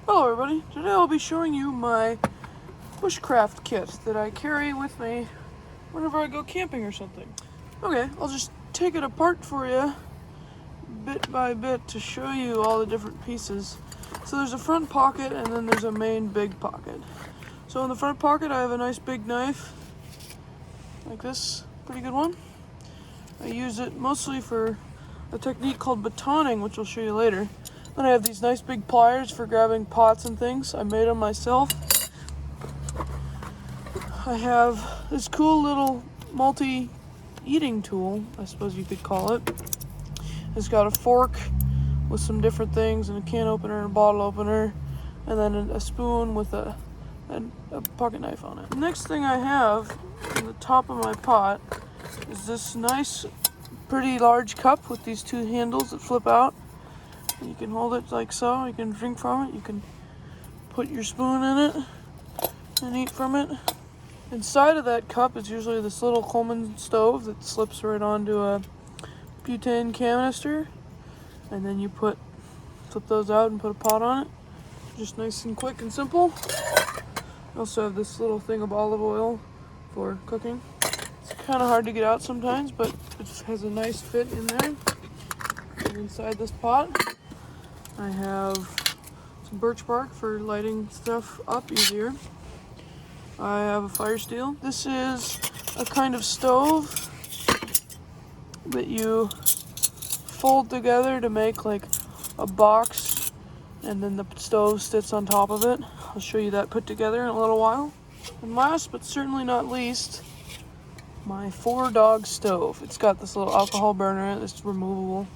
Hello everybody, today I'll be showing you my bushcraft kit that I carry with me whenever I go camping or something. Okay, I'll just take it apart for you bit by bit to show you all the different pieces. So there's a front pocket and then there's a main big pocket. So in the front pocket I have a nice big knife, like this, pretty good one. I use it mostly for a technique called batoning, which I'll show you later. Then I have these nice big pliers for grabbing pots and things. I made them myself. I have this cool little multi-eating tool, I suppose you could call it. It's got a fork with some different things and a can opener and a bottle opener, and then a spoon with a pocket knife on it. The next thing I have in the top of my pot is this nice, pretty large cup with these two handles that flip out. You can hold it like so, you can drink from it, you can put your spoon in it and eat from it. Inside of that cup is usually this little Coleman stove that slips right onto a butane canister, and then you flip those out and put a pot on it. Just nice and quick and simple. I also have this little thing of olive oil for cooking. It's kind of hard to get out sometimes, but it has a nice fit in there. And inside this pot I have some birch bark for lighting stuff up easier. I have a fire steel. This is a kind of stove that you fold together to make like a box, and then the stove sits on top of it. I'll show you that put together in a little while. And last but certainly not least, my 4-dog stove. It's got this little alcohol burner in it. It's removable.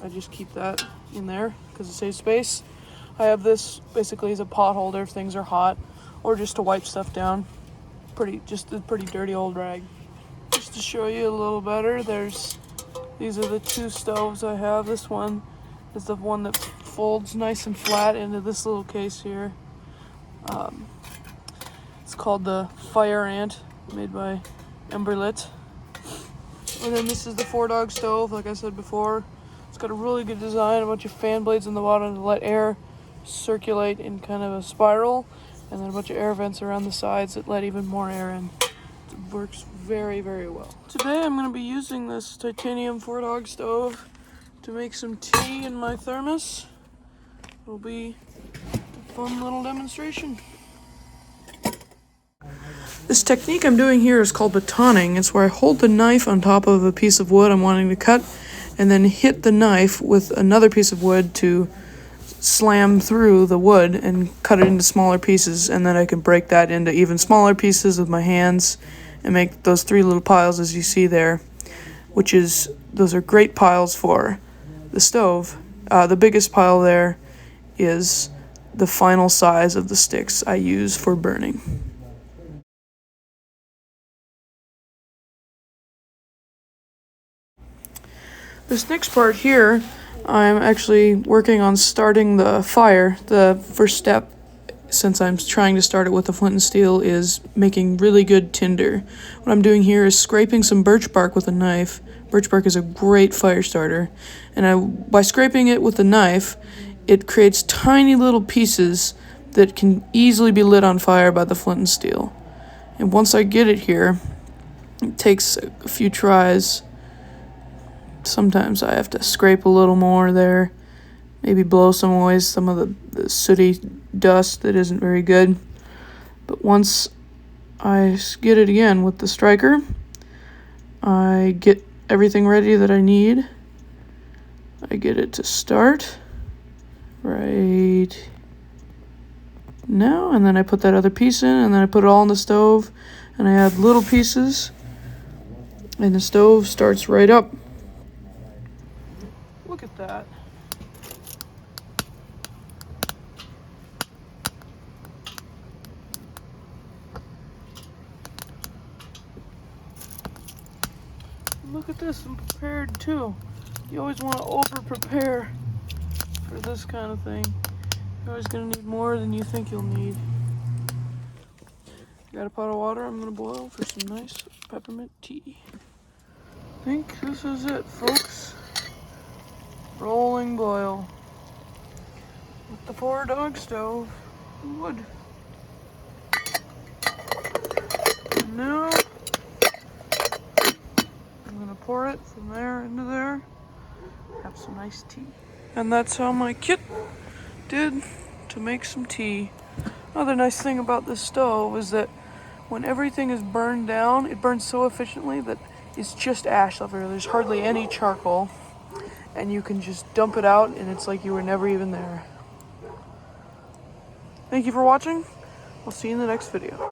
I just keep that in there because it saves space. I have this basically as a pot holder if things are hot, or just to wipe stuff down. Just a pretty dirty old rag. Just to show you a little better, these are the two stoves I have. This one is the one that folds nice and flat into this little case here. It's called the Fire Ant, made by Emberlit. And then this is the 4-dog stove, like I said before. It's got a really good design, a bunch of fan blades on the bottom to let air circulate in kind of a spiral, and then a bunch of air vents around the sides that let even more air in. It works very, very well. Today I'm going to be using this titanium 4-dog stove to make some tea in my thermos. It'll be a fun little demonstration. This technique I'm doing here is called batoning. It's where I hold the knife on top of a piece of wood I'm wanting to cut, and then hit the knife with another piece of wood to slam through the wood and cut it into smaller pieces, and then I can break that into even smaller pieces with my hands and make those 3 little piles as you see there, those are great piles for the stove. The biggest pile there is the final size of the sticks I use for burning. This next part here, I'm actually working on starting the fire. The first step, since I'm trying to start it with the flint and steel, is making really good tinder. What I'm doing here is scraping some birch bark with a knife. Birch bark is a great fire starter. And by scraping it with a knife, it creates tiny little pieces that can easily be lit on fire by the flint and steel. And once I get it here, it takes a few tries. Sometimes I have to scrape a little more there, maybe blow some of the sooty dust that isn't very good. But once I get it again with the striker, I get everything ready that I need. I get it to start right now, and then I put that other piece in, and then I put it all in the stove, and I add little pieces, and the stove starts right up. Look at that. Look at this, I'm prepared too. You always want to over-prepare for this kind of thing. You're always going to need more than you think you'll need. Got a pot of water I'm going to boil for some nice peppermint tea. I think this is it, folks. Rolling boil. with the 4-dog stove. Wood. And now I'm gonna pour it from there into there. Have some nice tea. And that's how my kit did to make some tea. Another nice thing about this stove is that when everything is burned down, it burns so efficiently that it's just ash left over. There's hardly any charcoal. And you can just dump it out and it's like you were never even there. Thank you for watching. I'll see you in the next video.